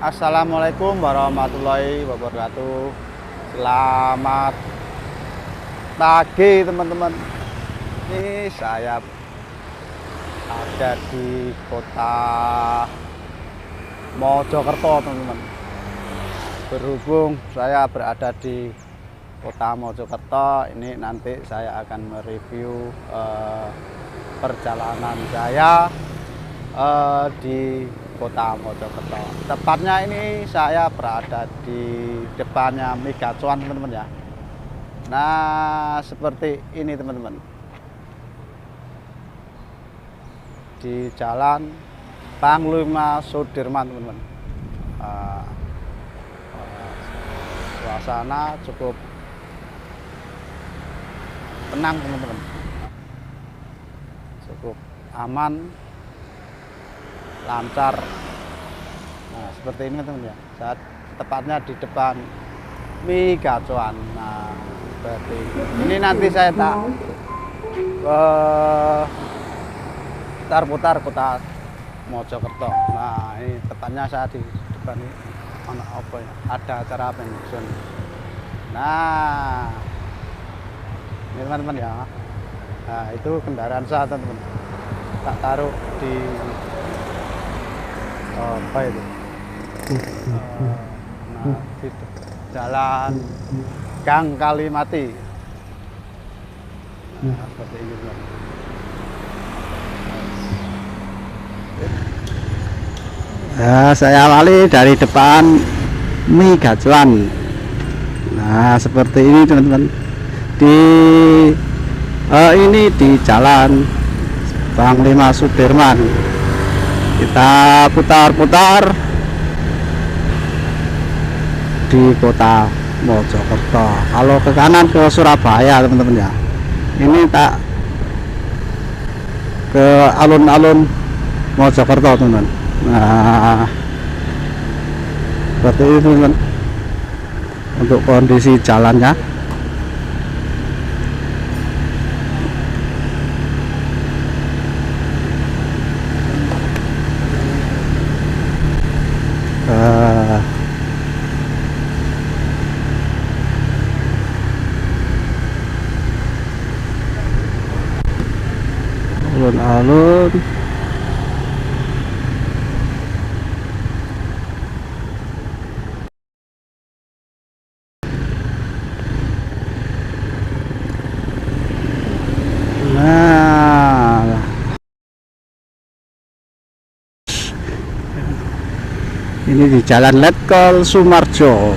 Assalamualaikum warahmatullahi wabarakatuh. Selamat pagi teman-teman. Ini saya ada di kota Mojokerto teman-teman. Berhubung saya berada di kota Mojokerto, ini nanti saya akan mereview perjalanan saya di kota Mojokerto. Tepatnya ini saya berada di depannya Migacuan teman-teman ya. Nah seperti ini teman-teman, di Jalan Panglima Sudirman teman-teman. Suasana cukup tenang teman-teman, cukup aman, lancar. Nah seperti ini teman ya, saat tepatnya di depan Migacuan. Nah seperti ini nanti saya tak putar-putar kota Mojokerto. Nah ini tepatnya saya di depan ini apa ya, ada acara pensiun. Nah ini teman-teman ya, nah itu kendaraan saya teman-teman, tak taruh di apa itu, nah di jalan Gang Kalimati. Nah seperti ini teman. Nah, saya awali dari depan Migacuan. Nah seperti ini teman-teman, ini di Jalan Panglima Sudirman. Kita putar-putar di kota Mojokerto. Kalau ke kanan ke Surabaya teman-teman ya. Ini tak ke alun-alun Mojokerto teman-teman. Nah seperti ini teman-teman untuk kondisi jalannya. Alun-alun ini di Jalan Letkol Sumarjo.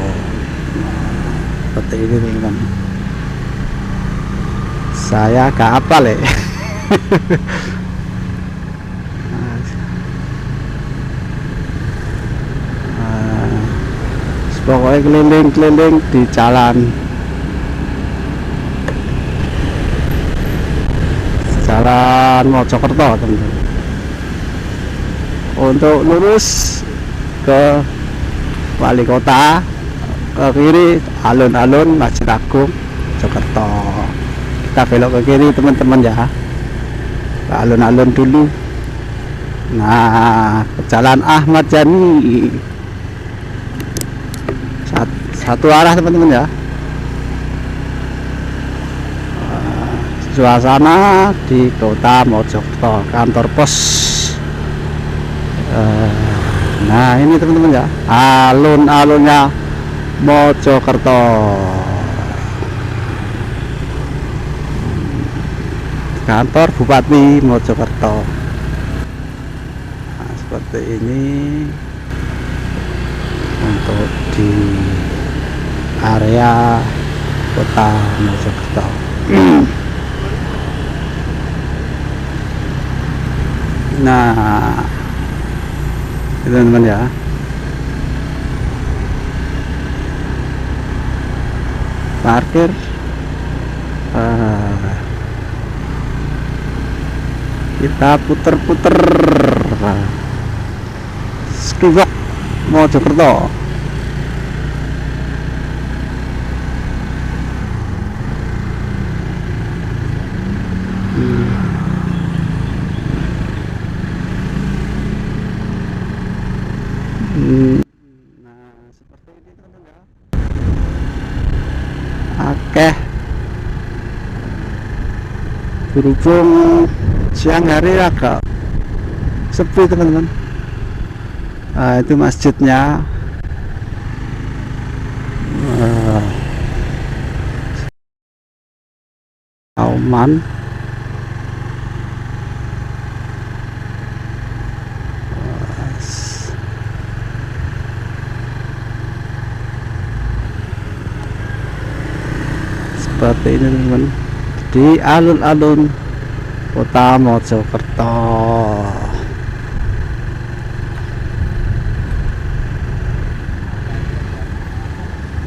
Seperti ini teman-teman, saya gak hafal ya. Pokoknya keliling-keliling di Jalan Mojokerto teman-teman. Untuk lurus ke wali kota, ke kiri alun-alun Masjid Agung Mojokerto. Kita belok ke kiri teman-teman ya, ke alun-alun dulu. Nah ke Jalan Ahmad Yani, satu arah teman-teman ya. Suasana di kota Mojokerto, kantor pos. Nah ini teman-teman ya, alun-alunnya Mojokerto. Kantor Bupati Mojokerto. Nah, seperti ini untuk di area kota Mojokerto. Nah itu teman-teman ya, parkir. Kita puter-puter Skywalk Mojokerto. akeh. Berhubung siang hari agak sepi teman-teman. Nah, itu masjidnya. Auman. Seperti ini teman-teman, di alun-alun Kota Mojokerto.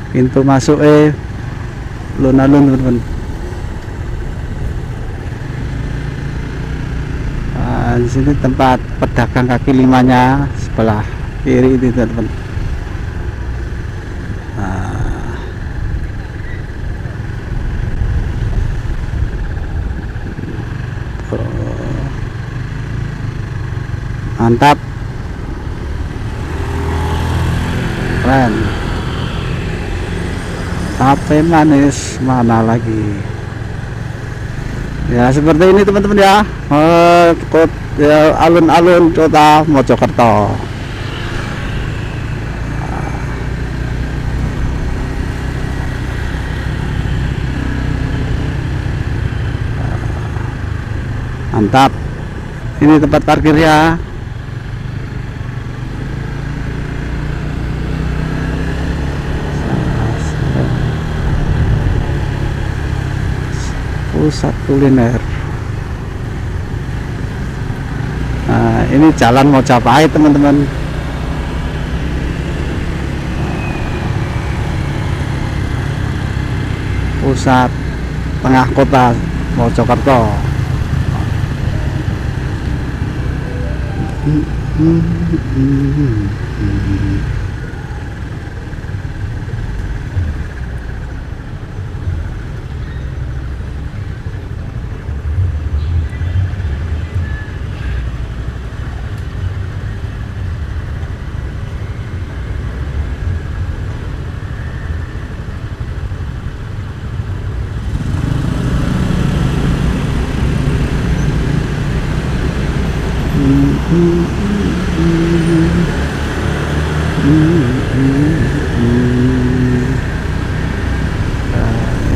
Pintu masuk alun-alun teman-teman. Nah, di sini tempat pedagang kaki limanya sebelah kiri ini teman-teman. Mantap, keren. Tape manis mana lagi ya, seperti ini teman-teman ya. Alun-alun Kota Mojokerto. Mantap, ini tempat parkirnya. Pusat kuliner. Nah, ini jalan Mojapahit teman-teman. Pusat tengah kota Mojokerto.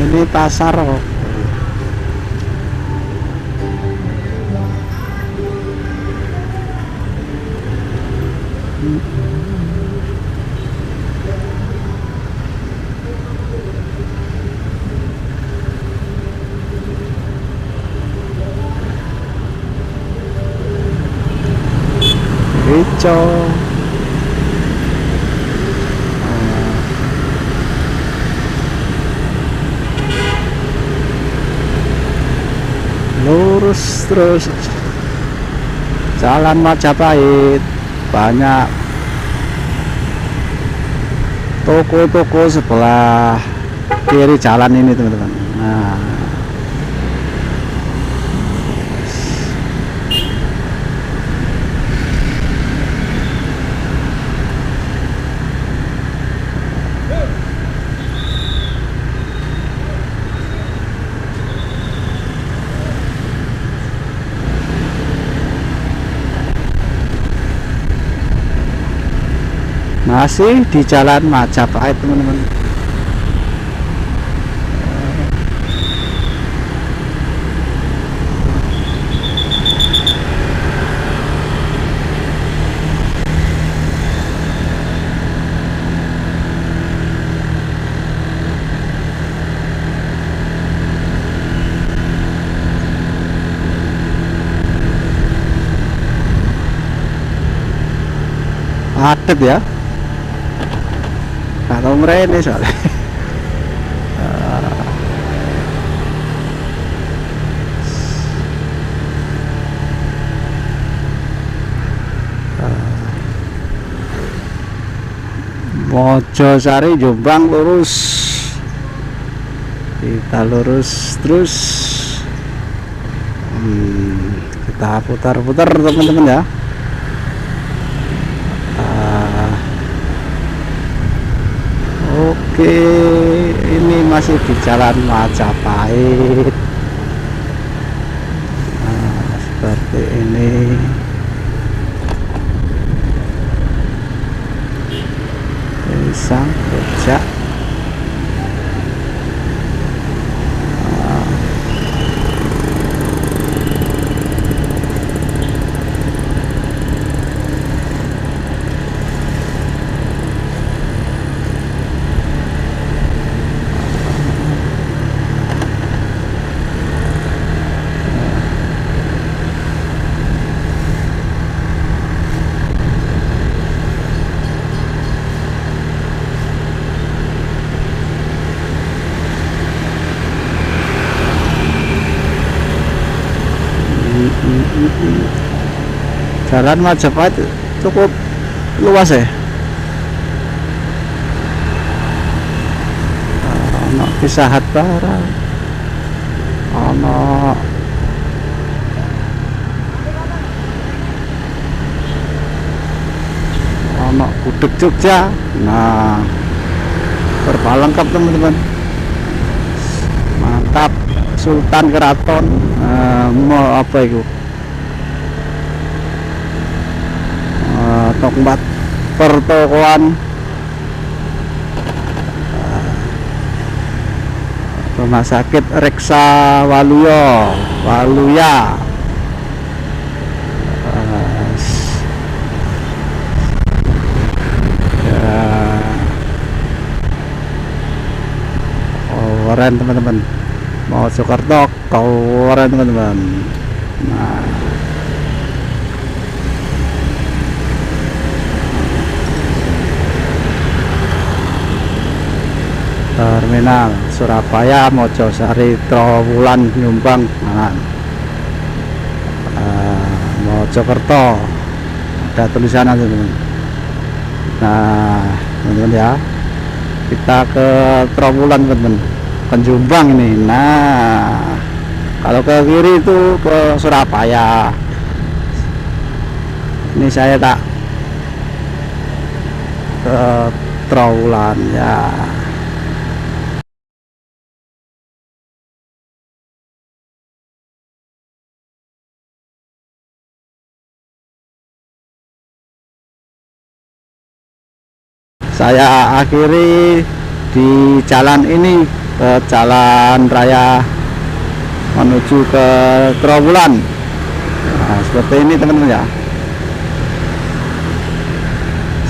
Ini pasar hijau. Lurus terus jalan Majapahit, banyak toko-toko sebelah kiri jalan ini teman-teman. Nah, masih di jalan Majapahit teman-teman. Padet ya, nggak tahu merene soalnya. Mojosari Jombang lurus, kita lurus terus. Kita putar-putar teman-teman ya. Oke. ini masih di Jalan Majapahit. Nah, seperti ini. Desa Rejak. Jalan Majapahit cukup luas ya. Ono Pisahat Barat, ono Gudeg Jogja. Nah, serba lengkap teman-teman, mantap. Sultan Keraton, mau apa itu, tempat pertokoan, rumah sakit Reksa Waluya. Keren teman-teman, Mojokerto keren teman-teman. Nah, terminal Surabaya, Mojosari, Trowulan, Jombang. Nah, Mojokerto ada tulisannya teman-teman. Nah teman-teman ya, kita ke Trowulan teman-teman, ke Jombang ini. Nah, kalau ke kiri itu ke Surabaya. Ini saya tak ke Trowulan ya. Saya akhiri di jalan ini, ke jalan raya menuju ke Trowulan. Nah, seperti ini teman-teman ya.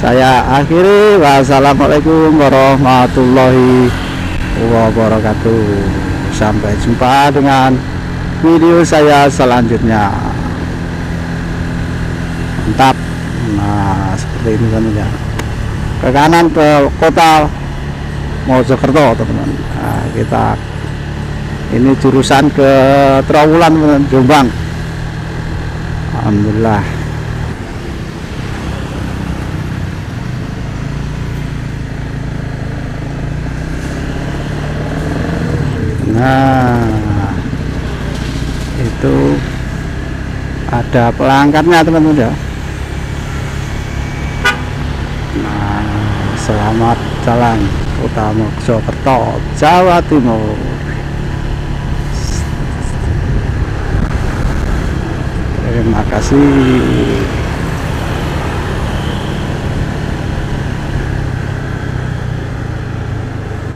Saya akhiri, wassalamualaikum warahmatullahi wabarakatuh. Sampai jumpa dengan video saya selanjutnya. Mantap. Nah, seperti ini teman-teman ya. Ke kanan ke kota Mojokerto teman-teman. Nah, kita ini jurusan ke Trowulan teman-teman, Jombang. Alhamdulillah. Nah, itu ada pelangkatnya teman-teman ya. Nah, selamat jalan Kota Mojokerto, Jawa Timur. Terima kasih.